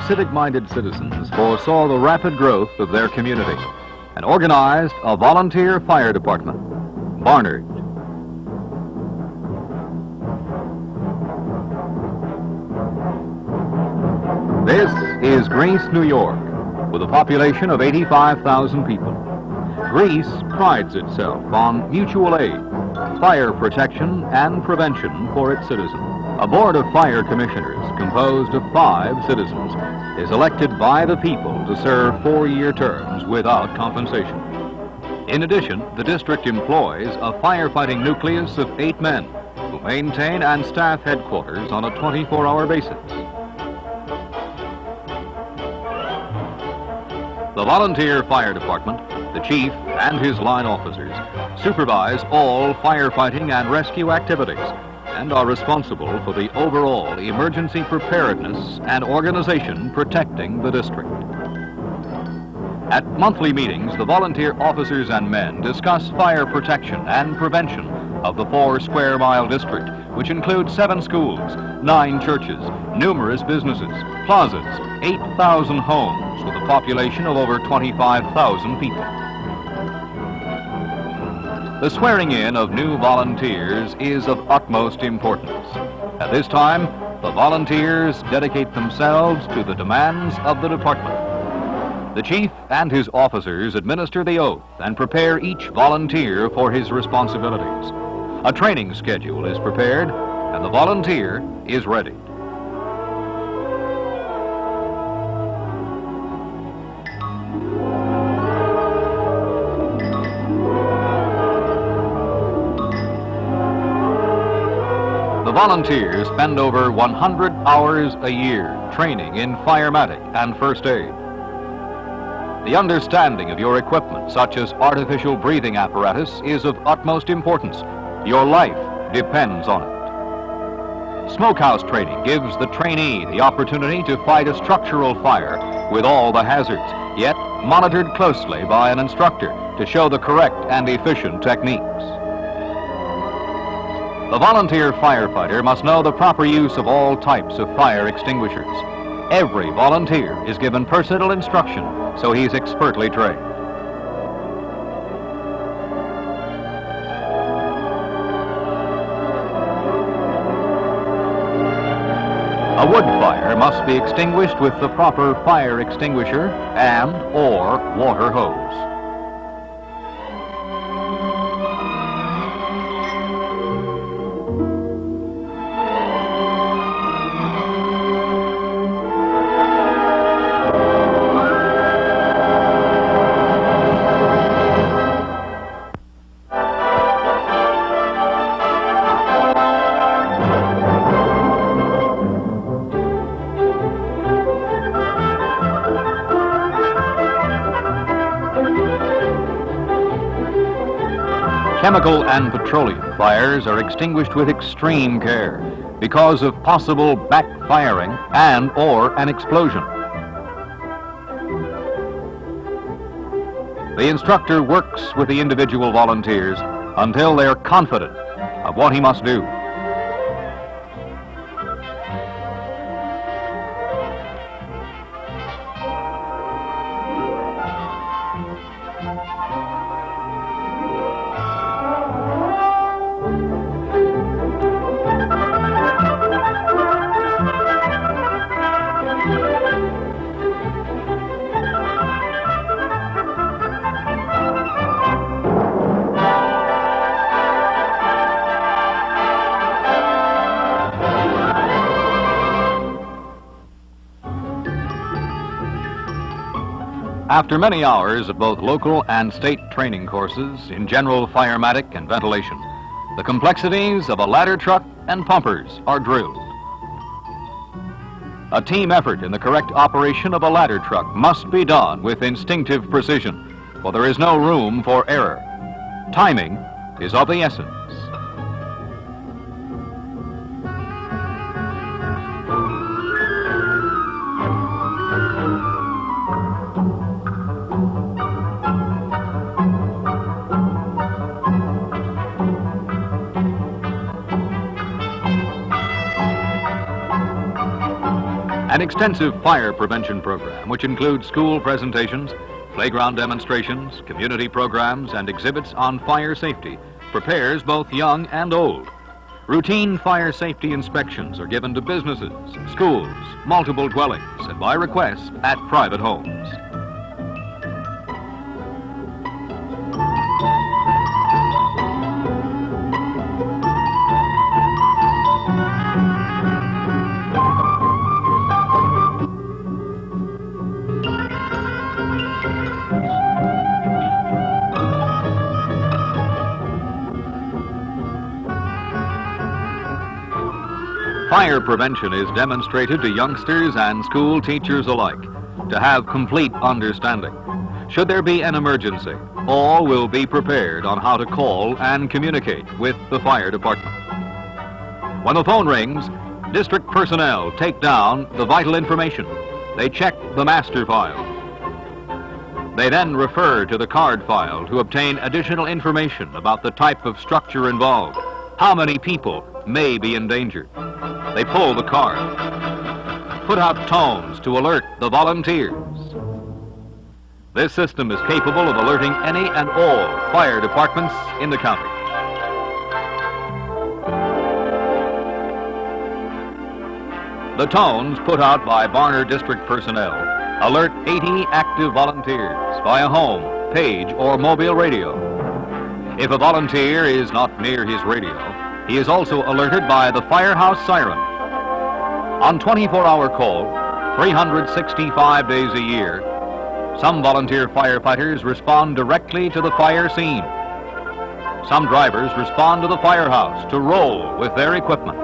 civic-minded citizens foresaw the rapid growth of their community and organized a volunteer fire department, Barnard. This is Greece, New York, with a population of 85,000 people. Greece prides itself on mutual aid, fire protection, and prevention for its citizens. A board of fire commissioners composed of 5 citizens is elected by the people to serve 4-year terms without compensation. In addition, the district employs a firefighting nucleus of 8 men who maintain and staff headquarters on a 24-hour basis. The volunteer fire department, the chief and his line officers, supervise all firefighting and rescue activities and are responsible for the overall emergency preparedness and organization protecting the district. At monthly meetings, the volunteer officers and men discuss fire protection and prevention of the 4-square-mile district, which includes 7 schools, 9 churches, numerous businesses, plazas, 8,000 homes with a population of over 25,000 people. The swearing in of new volunteers is of utmost importance. At this time, the volunteers dedicate themselves to the demands of the department. The chief and his officers administer the oath and prepare each volunteer for his responsibilities. A training schedule is prepared and the volunteer is ready. The volunteers spend over 100 hours a year training in firematic and first aid. The understanding of your equipment, such as artificial breathing apparatus, is of utmost importance. Your life depends on it. Smokehouse training gives the trainee the opportunity to fight a structural fire with all the hazards, yet monitored closely by an instructor to show the correct and efficient techniques. The volunteer firefighter must know the proper use of all types of fire extinguishers. Every volunteer is given personal instruction, so he's expertly trained. A wood fire must be extinguished with the proper fire extinguisher and/or water hose. Chemical and petroleum fires are extinguished with extreme care because of possible backfiring and/or an explosion. The instructor works with the individual volunteers until they're confident of what he must do. After many hours of both local and state training courses in general firematic and ventilation, the complexities of a ladder truck and pumpers are drilled. A team effort in the correct operation of a ladder truck must be done with instinctive precision, for there is no room for error. Timing is of the essence. An extensive fire prevention program, which includes school presentations, playground demonstrations, community programs, and exhibits on fire safety, prepares both young and old. Routine fire safety inspections are given to businesses, schools, multiple dwellings, and by request at private homes. Fire prevention is demonstrated to youngsters and school teachers alike to have complete understanding. Should there be an emergency, all will be prepared on how to call and communicate with the fire department. When the phone rings, district personnel take down the vital information. They check the master file. They then refer to the card file to obtain additional information about the type of structure involved, how many people may be endangered. They pull the card, put out tones to alert the volunteers. This system is capable of alerting any and all fire departments in the county. The tones put out by Barnard district personnel alert 80 active volunteers via home, page, or mobile radio. If a volunteer is not near his radio, he is also alerted by the firehouse siren. On 24-hour call, 365 days a year, some volunteer firefighters respond directly to the fire scene. Some drivers respond to the firehouse to roll with their equipment.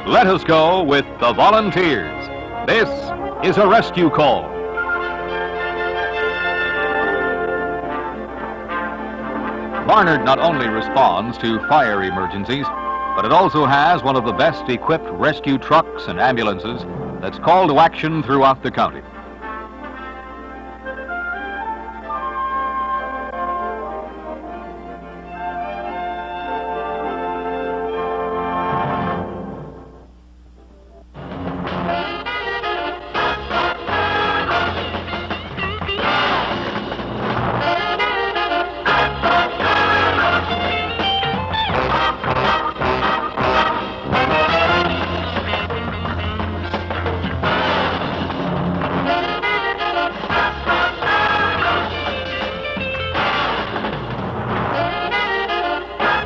Let us go with the volunteers. This is a rescue call. Barnard not only responds to fire emergencies, but it also has one of the best equipped rescue trucks and ambulances that's called to action throughout the county.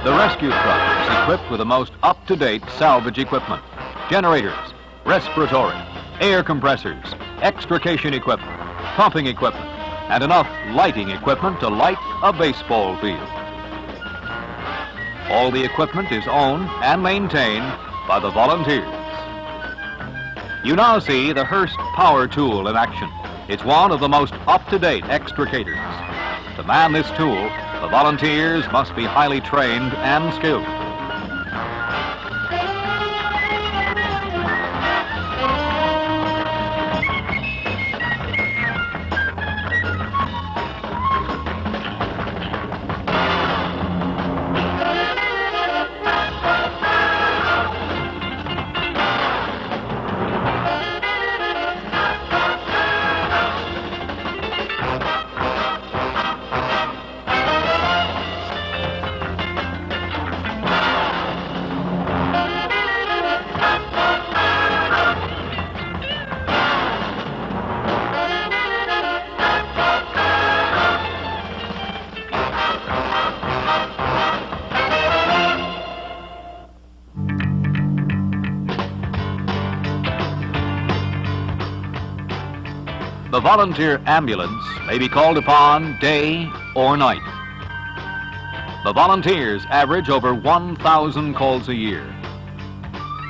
The rescue truck is equipped with the most up-to-date salvage equipment: generators, respiratory, air compressors, extrication equipment, pumping equipment, and enough lighting equipment to light a baseball field. All the equipment is owned and maintained by the volunteers. You now see the Hearst power tool in action. It's one of the most up-to-date extricators. To man this tool, the volunteers must be highly trained and skilled. The volunteer ambulance may be called upon day or night. The volunteers average over 1,000 calls a year.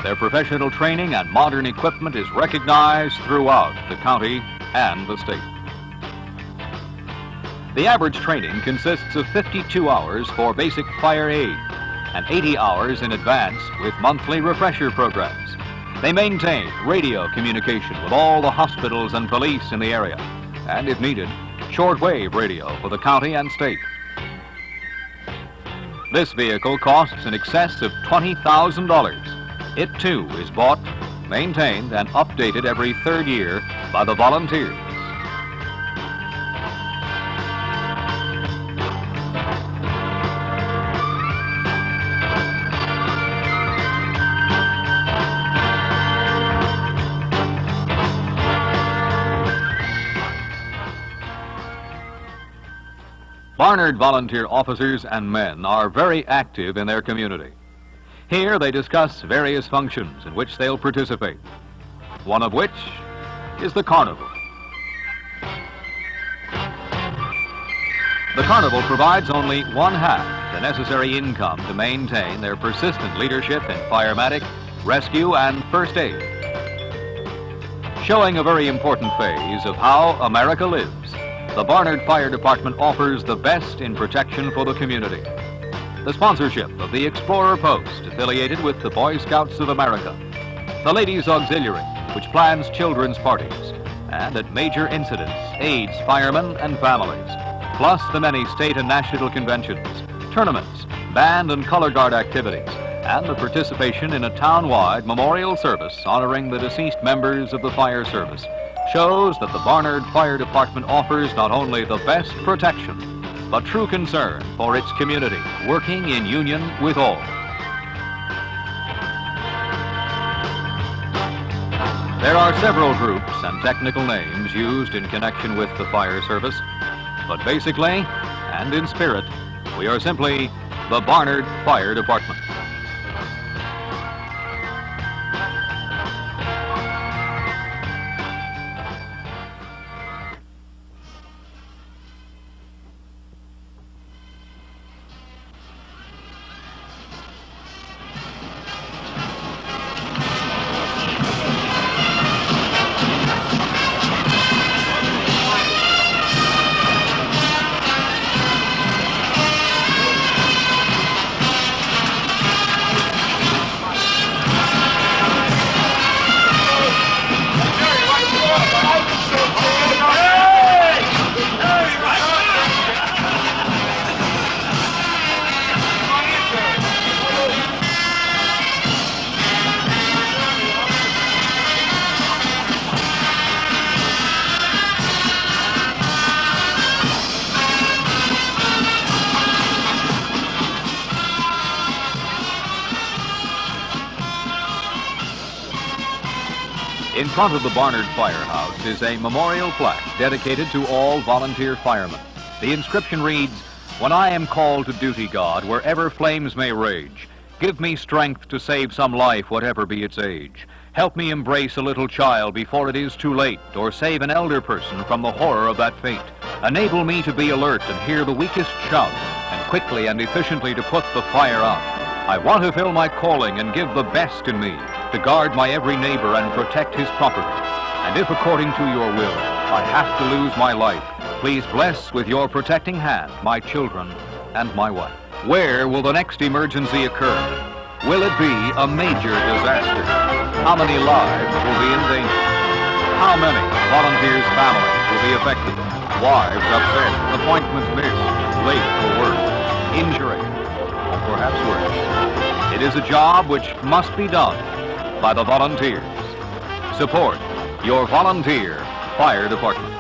Their professional training and modern equipment is recognized throughout the county and the state. The average training consists of 52 hours for basic fire aid and 80 hours in advance with monthly refresher programs. They maintain radio communication with all the hospitals and police in the area, and if needed, shortwave radio for the county and state. This vehicle costs in excess of $20,000. It too is bought, maintained, and updated every third year by the volunteers. Barnard volunteer officers and men are very active in their community. Here they discuss various functions in which they'll participate, one of which is the carnival. The carnival provides only one half the necessary income to maintain their persistent leadership in firematic, rescue, and first aid, showing a very important phase of how America lives. The Barnard Fire Department offers the best in protection for the community. The sponsorship of the Explorer Post, affiliated with the Boy Scouts of America, the Ladies Auxiliary, which plans children's parties, and at major incidents aids firemen and families, plus the many state and national conventions, tournaments, band and color guard activities, and the participation in a town-wide memorial service honoring the deceased members of the fire service, shows that the Barnard Fire Department offers not only the best protection, but true concern for its community, working in union with all. There are several groups and technical names used in connection with the fire service, but basically, and in spirit, we are simply the Barnard Fire Department. In front of the Barnard Firehouse is a memorial plaque dedicated to all volunteer firemen. The inscription reads, "When I am called to duty, God, wherever flames may rage, give me strength to save some life, whatever be its age. Help me embrace a little child before it is too late, or save an elder person from the horror of that fate. Enable me to be alert and hear the weakest shout, and quickly and efficiently to put the fire out. I want to fill my calling and give the best in me, to guard my every neighbor and protect his property. And if according to your will I have to lose my life, please bless with your protecting hand my children and my wife." Where will the next emergency occur? Will it be a major disaster? How many lives will be in danger? How many volunteers' families will be affected? Wives upset, appointments missed, late for work, injury, or perhaps worse. It is a job which must be done by the volunteers. Support your volunteer fire department.